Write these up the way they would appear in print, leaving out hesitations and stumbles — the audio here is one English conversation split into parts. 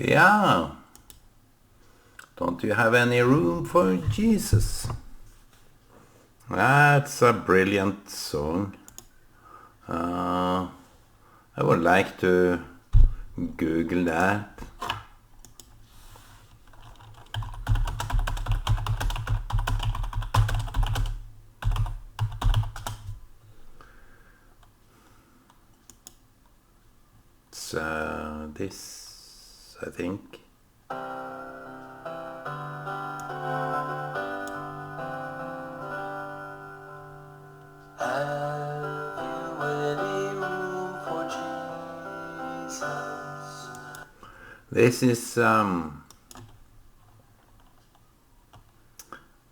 Yeah. Don't you have any room for Jesus? That's a brilliant song. I would like to Google that. It's this, I think.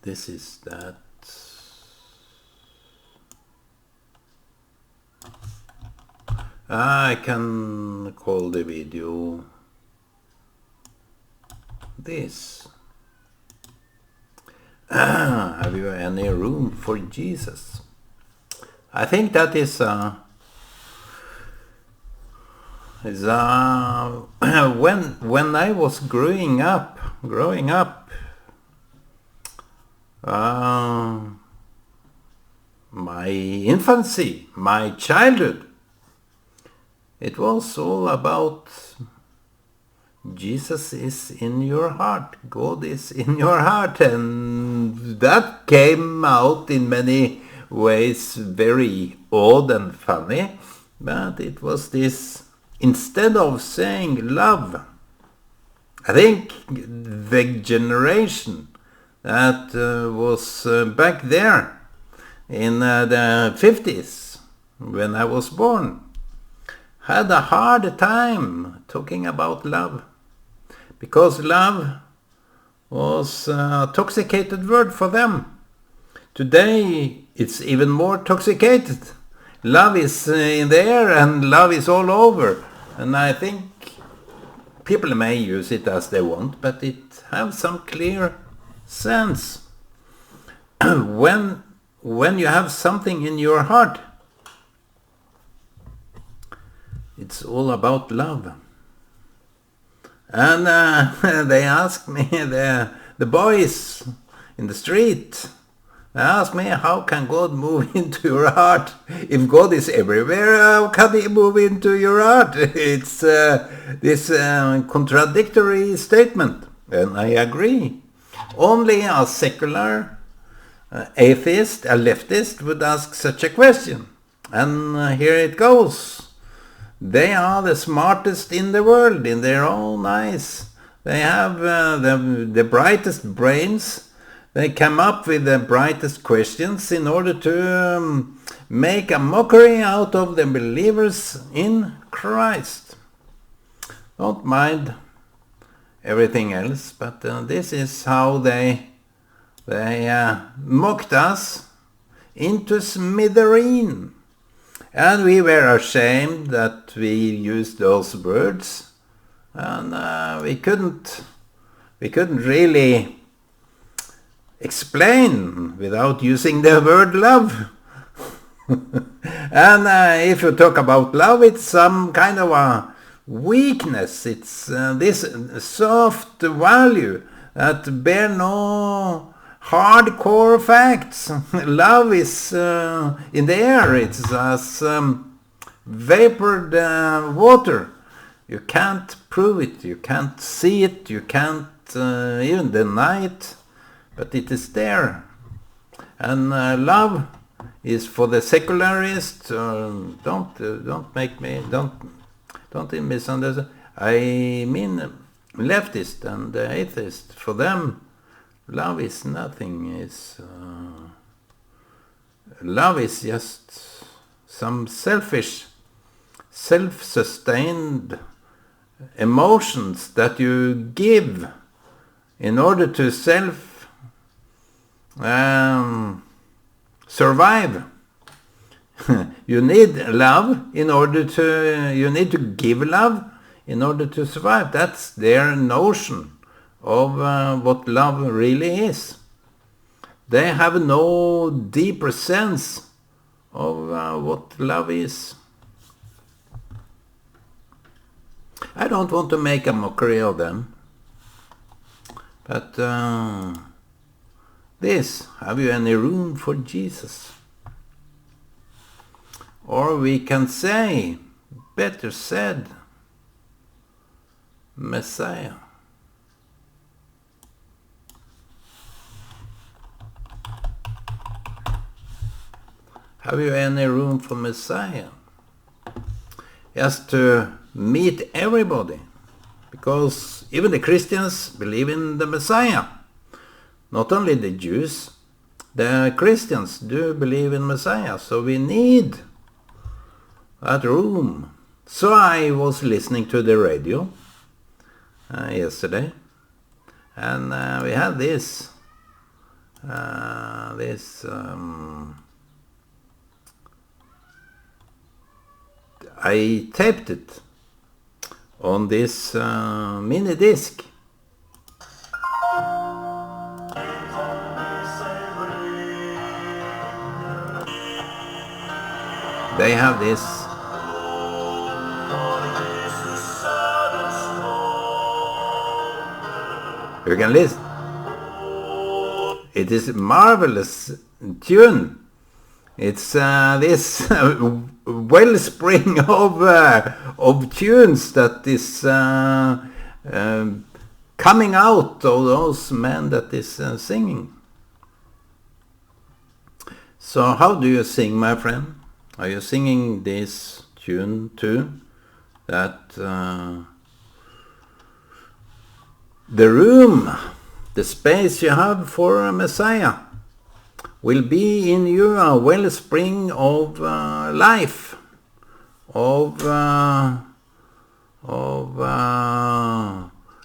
This is that. I can call the video this. Have you any room for Jesus? I think that is when I was growing up, my infancy, my childhood, it was all about Jesus is in your heart, God is in your heart, and that came out in many ways very odd and funny, but it was this, instead of saying love, I think the generation that was back there in the 50s, when I was born, had a hard time talking about love, because love was a toxicated word for them. Today it's even more toxicated. Love is in the air and love is all over, and I think people may use it as they want, but it has some clear sense. When you have something in your heart, it's all about love. And they asked me, the boys in the street, they asked me, how can God move into your heart? If God is everywhere, how can he move into your heart? It's this contradictory statement, and I agree. Only a secular atheist, a leftist, would ask such a question. And here it goes. They are the smartest in the world in their own eyes. They have the brightest brains. They come up with the brightest questions in order to make a mockery out of the believers in Christ. Don't mind everything else, but this is how they mocked us into smithereen. And we were ashamed that we used those words, and we couldn't really explain without using the word love. And if you talk about love, it's some kind of a weakness. It's this soft value that bear no hardcore facts. Love is in the air. It's as vapored water. You can't prove it. You can't see it. You can't even deny it. But it is there. And love is for the secularist. Don't misunderstand. I mean leftist and atheist. For them, love is nothing. Love is just some selfish, self-sustained emotions that you give in order to survive. You need love you need to give love in order to survive. That's their notion of what love really is. They have no deeper sense of what love is. I don't want to make a mockery of them. But this, have you any room for Jesus? Or we can say, better said, Messiah. Have you any room for Messiah? Just to meet everybody. Because even the Christians believe in the Messiah. Not only the Jews, the Christians do believe in Messiah. So we need that room. So I was listening to the radio yesterday. And we had this. I taped it on this mini disc. They have this. You can listen. It is a marvelous tune. It's this wellspring of tunes that is coming out of those men that is singing. So how do you sing, my friend? Are you singing this tune too? That the room, the space you have for a Messiah will be in you a wellspring of life, of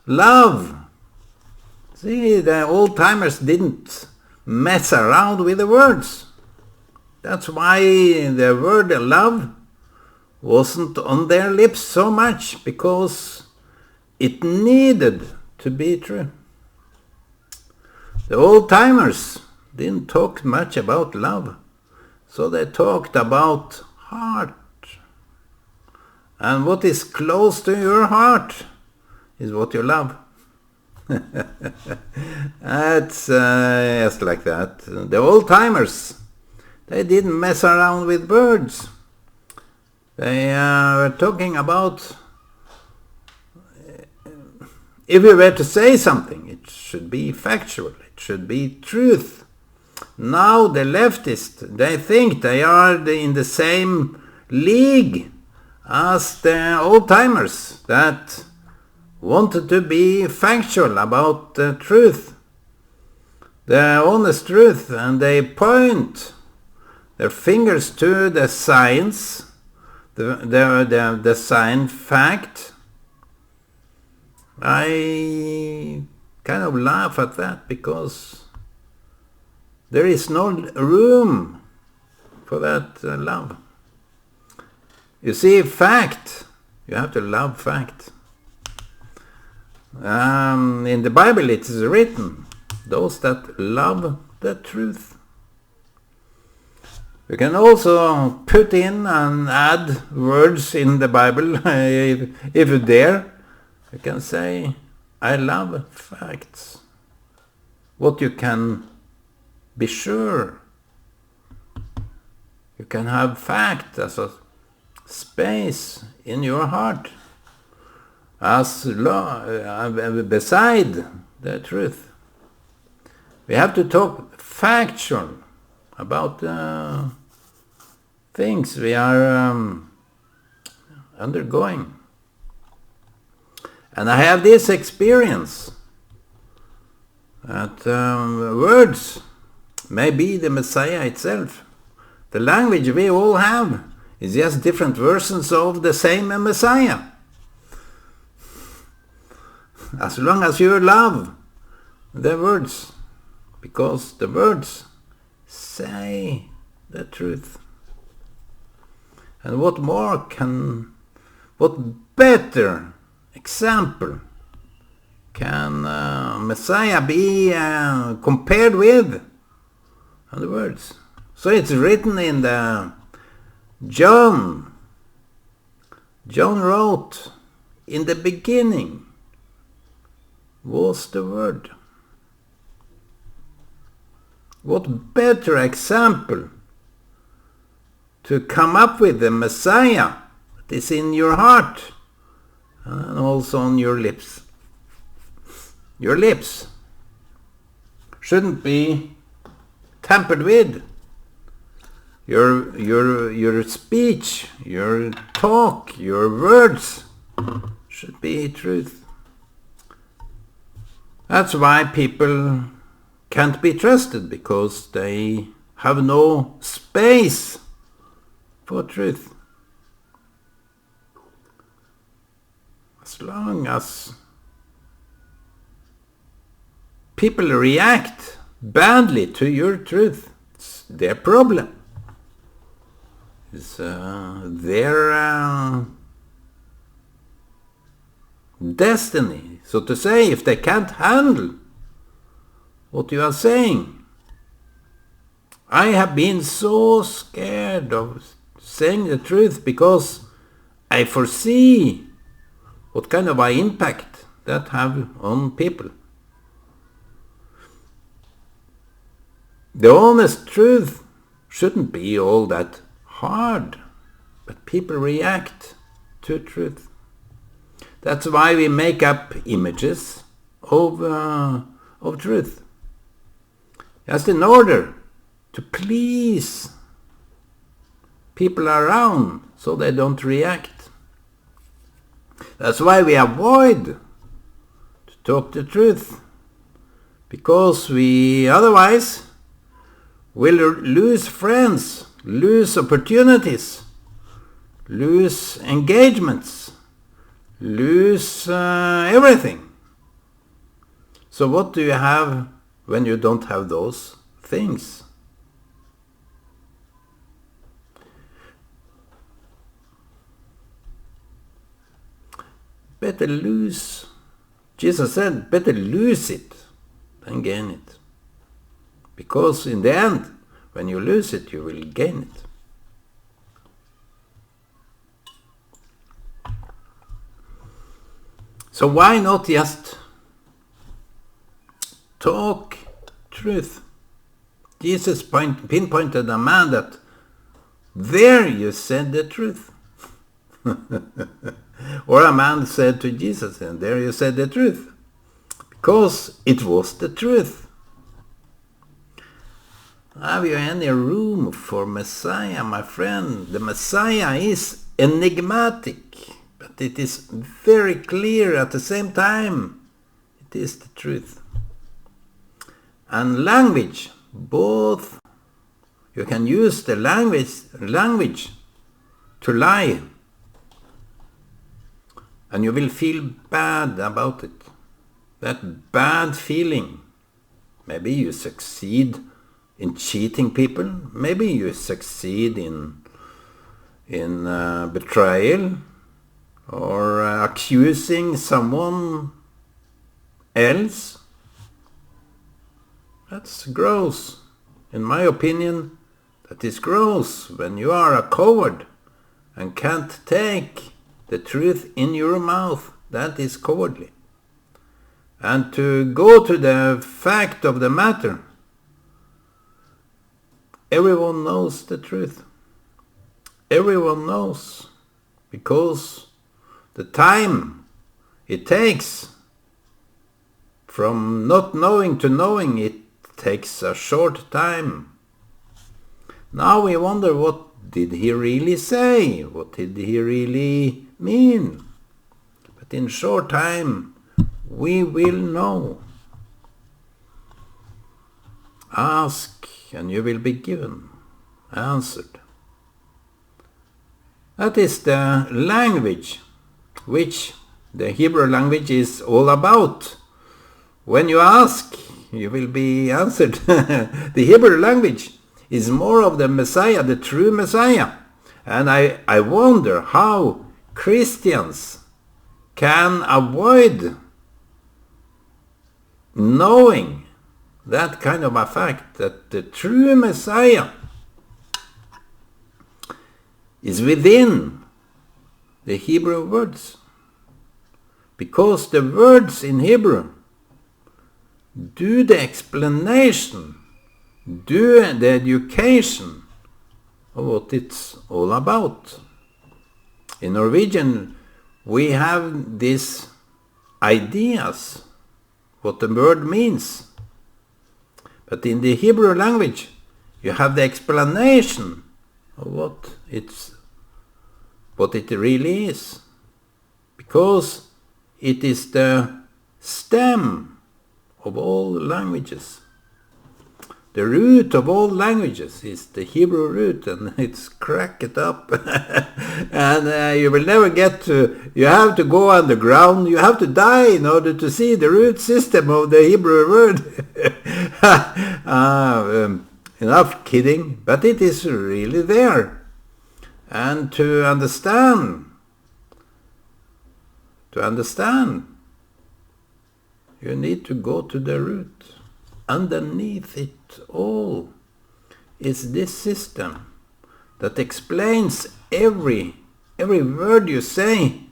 love. See, the old-timers didn't mess around with the words. That's why the word love wasn't on their lips so much, because it needed to be true. The old-timers didn't talk much about love, so they talked about heart. And what is close to your heart is what you love. That's just like that. The old-timers, they didn't mess around with words. They were talking about, if you were to say something, it should be factual, it should be truth. Now the leftists, they think they are in the same league as the old-timers that wanted to be factual about the truth, the honest truth, and they point their fingers to the science, the science fact. I kind of laugh at that, because there is no room for that love. You see, fact, you have to love fact. In the Bible it is written, those that love the truth. You can also put in and add words in the Bible, if you dare. You can say, I love facts. What you can be sure. You can have fact as a space in your heart, as beside the truth. We have to talk factual about things we are undergoing. And I have this experience that words may be the Messiah itself. The language we all have is just different versions of the same Messiah. As long as you love the words, because the words say the truth. And what better example can Messiah be compared with? And the words. So it's written in the John wrote In the beginning was the Word. What better example to come up with the Messiah that is in your heart and also on your lips. Your lips shouldn't be tampered with. Your speech, your talk, your words should be truth. That's why people can't be trusted, because they have no space for truth. As long as people react badly to your truth, it's their problem. It's their destiny, so to say, if they can't handle what you are saying. I have been so scared of saying the truth because I foresee what kind of an impact that have on people. The honest truth shouldn't be all that hard, but people react to truth. That's why we make up images of truth, just in order to please people around so they don't react. That's why we avoid to talk the truth, because we otherwise will lose friends, lose opportunities, lose engagements, lose everything. So what do you have when you don't have those things? Better lose. Jesus said, better lose it than gain it. Because in the end, when you lose it, you will gain it. So why not just talk truth? Jesus pinpointed a man that there you said the truth. Or a man said to Jesus, and there you said the truth. Because it was the truth. Have you any room for Messiah, my friend? The Messiah is enigmatic, but it is very clear at the same time. It is the truth. And language, both, you can use the language to lie, and you will feel bad about it. That bad feeling. Maybe you succeed in cheating people. Maybe you succeed in betrayal, or accusing someone else. That's gross. In my opinion, that is gross when you are a coward and can't take the truth in your mouth. That is cowardly. And to go to the fact of the matter, everyone knows the truth. Everyone knows, because the time it takes from not knowing to knowing, it takes a short time. Now we wonder, what did he really say? What did he really mean? But in short time, we will know. Ask and you will be given, answered. That is the language which the Hebrew language is all about. When you ask, you will be answered. The Hebrew language is more of the Messiah, the true Messiah. And I wonder how Christians can avoid knowing that kind of a fact, that the true Messiah is within the Hebrew words. because the words in Hebrew do the explanation, do the education of what it's all about. In Norwegian, we have these ideas, what the word means. But in the Hebrew language, you have the explanation of what it really is. Because it is the stem of all languages. The root of all languages is the Hebrew root, and it's cracked up. And you will never get to, you have to go underground, you have to die in order to see the root system of the Hebrew word. Enough kidding, but it is really there. And to understand, you need to go to the root. Underneath it all is this system that explains every word you say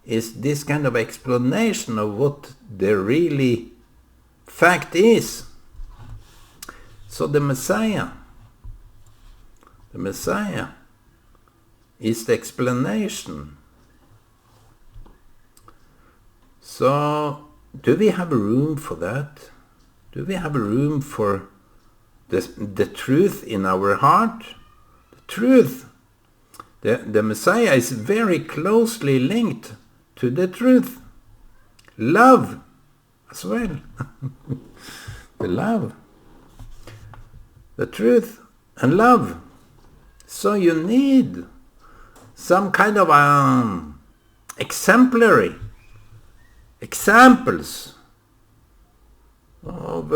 is this kind of explanation of what the really fact is. So the Messiah is the explanation. So do we have room for that? Do we have room for the truth in our heart? The truth. The Messiah is very closely linked to the truth. Love as well. The love. The truth and love. So you need some kind of exemplary examples of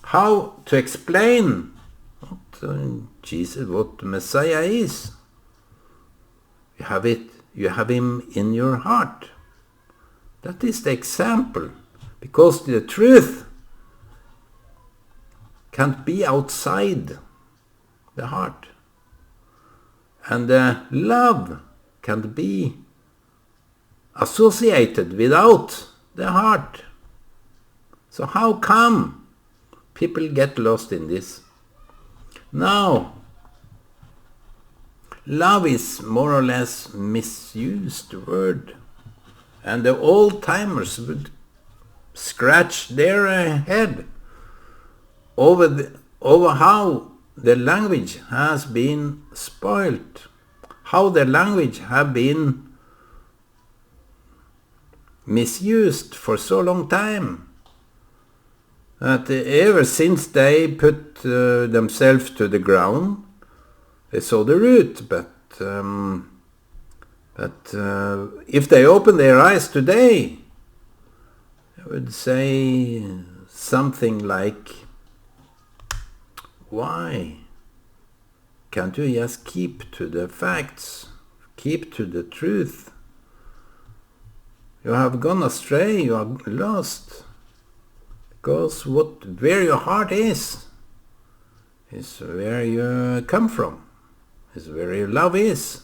how to explain what the Messiah is. You have him in your heart. That is the example, because the truth can't be outside the heart, and the love can't be associated without the heart. So how come people get lost in this? Now, love is more or less misused word, and the old-timers would scratch their head over how the language has been spoilt, how the language have been misused for so long time, that ever since they put themselves to the ground, they saw the root. But if they open their eyes today, I would say something like, why can't you just keep to the facts, keep to the truth? You have gone astray, you are lost. Because where your heart is where you come from, is where your love is.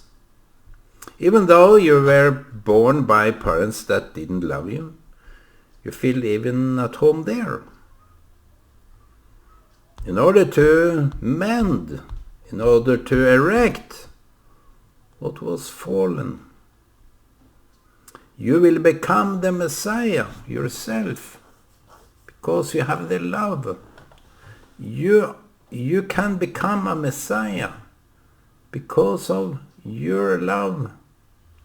Even though you were born by parents that didn't love you, you feel even at home there. In order to mend, in order to erect what was fallen, you will become the Messiah yourself, because you have the love. You can become a Messiah because of your love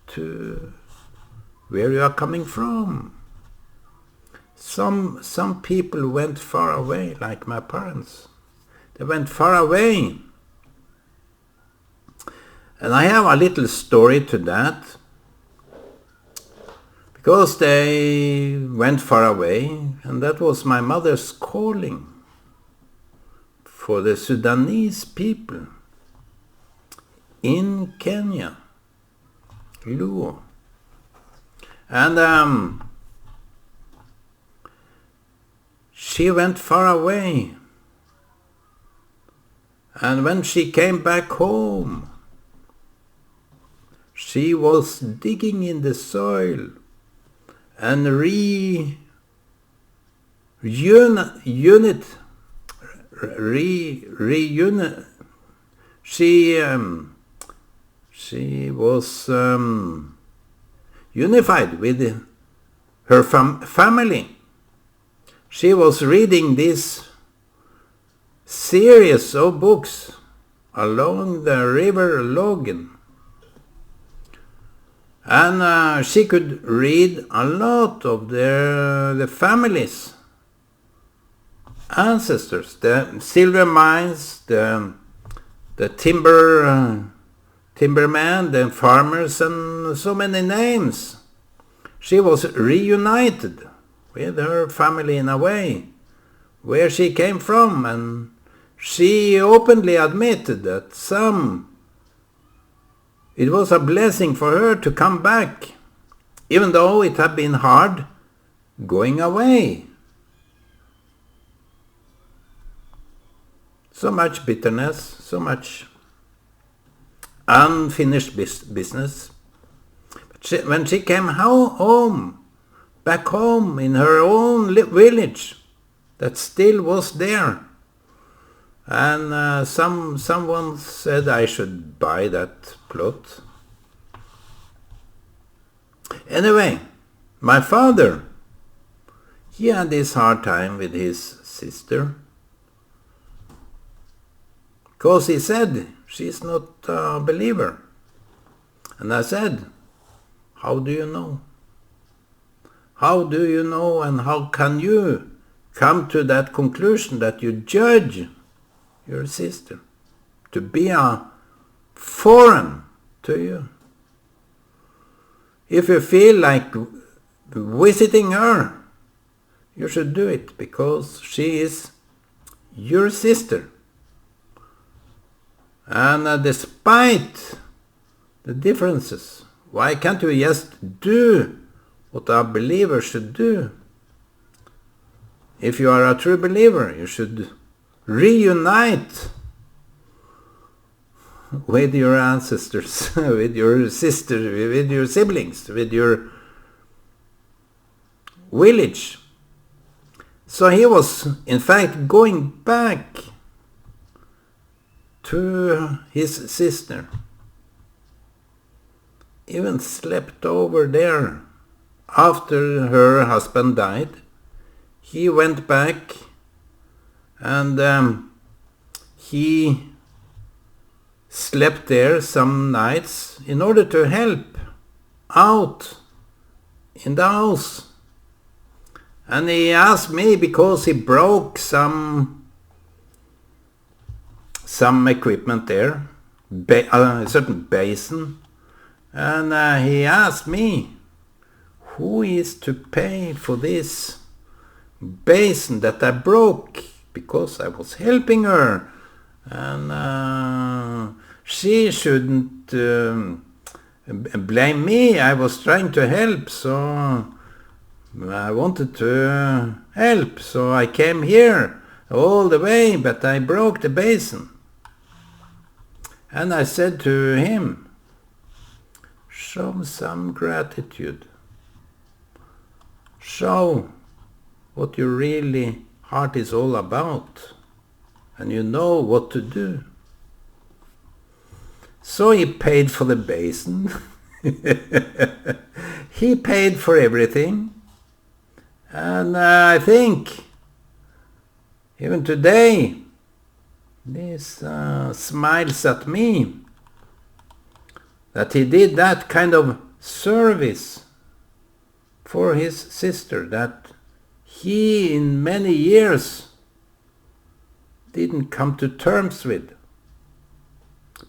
to where you are coming from. Some people went far away, like my parents. They went far away. And I have a little story to that. Because they went far away, and that was my mother's calling for the Sudanese people in Kenya, Luo. And she went far away. And when she came back home, she was digging in the soil and she was unified with her family. She was reading this series of books along the river Logan. And she could read a lot of the family's ancestors, the silver mines, the timbermen, the farmers, and so many names. She was reunited with her family in a way, where she came from, and she openly admitted that it was a blessing for her to come back, even though it had been hard going away. So much bitterness, so much unfinished business. But when she came back home in her own village, that still was there. And someone said I should buy that plot. Anyway, my father, he had this hard time with his sister, because he said she's not a believer. And I said, how do you know? How do you know, and how can you come to that conclusion that you judge your sister to be a foreign to you? If you feel like visiting her, you should do it, because she is your sister. And despite the differences, why can't you just do what a believer should do? If you are a true believer, you should reunite with your ancestors, with your sisters, with your siblings, with your village. So he was, in fact, going back to his sister. Even slept over there. After her husband died, he went back and he slept there some nights in order to help out in the house. And he asked me, because he broke some equipment there, a certain basin, and he asked me, who is to pay for this basin that I broke, because I was helping her, and she shouldn't blame me. I was trying to help, so I wanted to help, so I came here all the way, but I broke the basin. And I said to him, show some gratitude. Show what your really heart is all about, and you know what to do. So he paid for the basin. He paid for everything. And I think even today, this smiles at me that he did that kind of service for his sister that he in many years didn't come to terms with,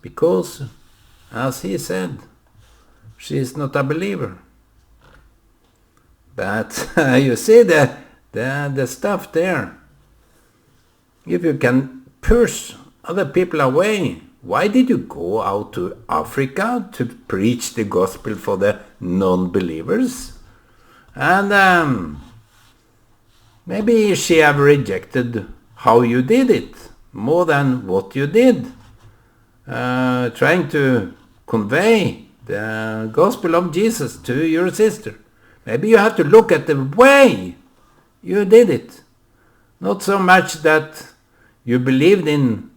because, as he said, she is not a believer. But you see the stuff there. If you can push other people away, why did you go out to Africa to preach the gospel for the non-believers? And maybe she have rejected how you did it more than what you did, trying to convey the gospel of Jesus to your sister. Maybe you have to look at the way you did it. Not so much that you believed in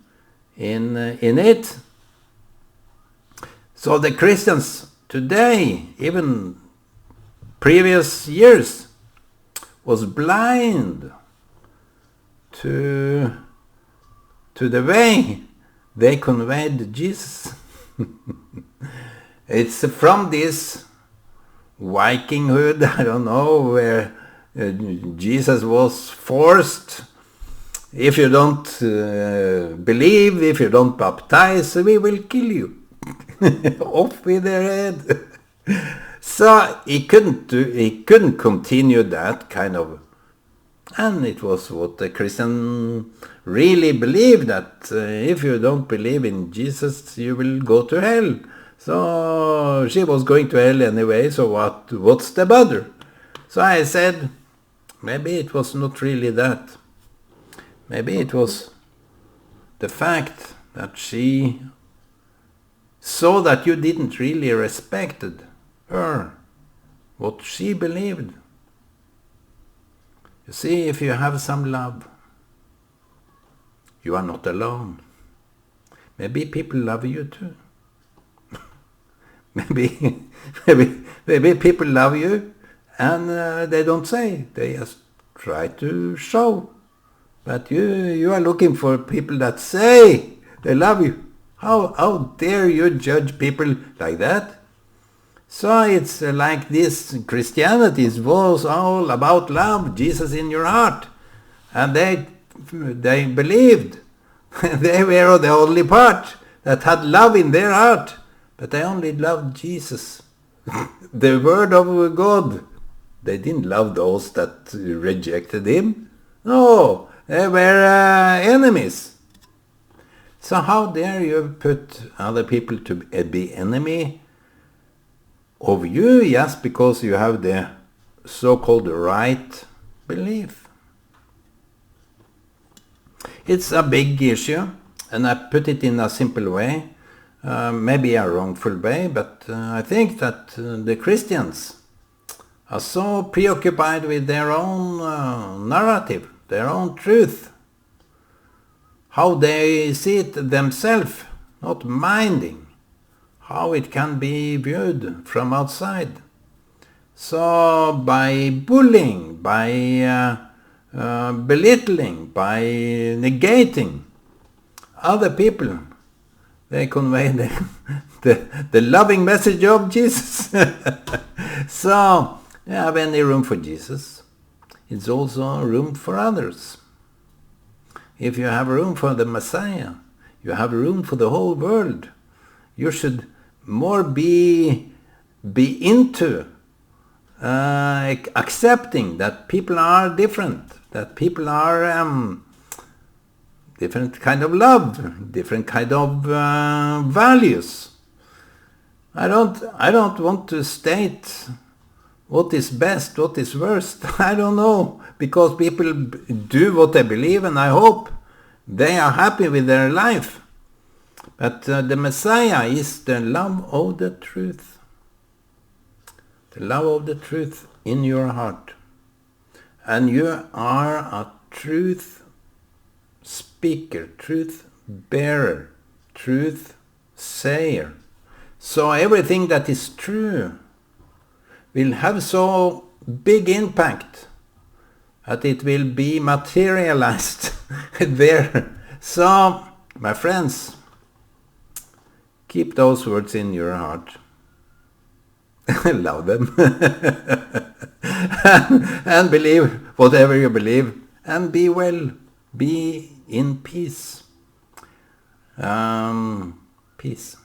it. So the Christians today, even previous years, was blind to the way they conveyed Jesus. It's from this Vikinghood, I don't know, where Jesus was forced. If you don't believe, if you don't baptize, we will kill you. Off with their head. So he couldn't continue that kind of, and it was what the Christian really believed, that if you don't believe in Jesus, you will go to hell. So she was going to hell anyway, so what's the bother? So I said, maybe it was not really that. Maybe it was the fact that she saw that you didn't really respected her, what she believed. You see, if you have some love, you are not alone. Maybe people love you too. maybe people love you, and they don't say. They just try to show. But you are looking for people that say they love you. How dare you judge people like that? So it's like this. Christianity was all about love, Jesus in your heart. And they believed. They were the only part that had love in their heart. But they only loved Jesus, the Word of God. They didn't love those that rejected him. No, they were enemies. So how dare you put other people to be enemy of you just because you have the so-called right belief? It's a big issue, and I put it in a simple way, maybe a wrongful way, but I think that the Christians are so preoccupied with their own narrative, their own truth, how they see it themselves, not minding how it can be viewed from outside. So by bullying, by belittling, by negating other people, they convey the loving message of Jesus. So, you have any room for Jesus, it's also room for others. If you have room for the Messiah, you have room for the whole world. You should more be into accepting that people are different, that people are different kind of love, different kind of values. I don't want to state what is best, what is worst. I don't know, because people do what they believe, and I hope they are happy with their life. But the Messiah is the love of the truth. The love of the truth in your heart. And you are a truth speaker, truth bearer, truth sayer. So everything that is true will have so big impact that it will be materialized there. So, my friends, keep those words in your heart. Love them. and believe whatever you believe. And be well. Be in peace. Peace.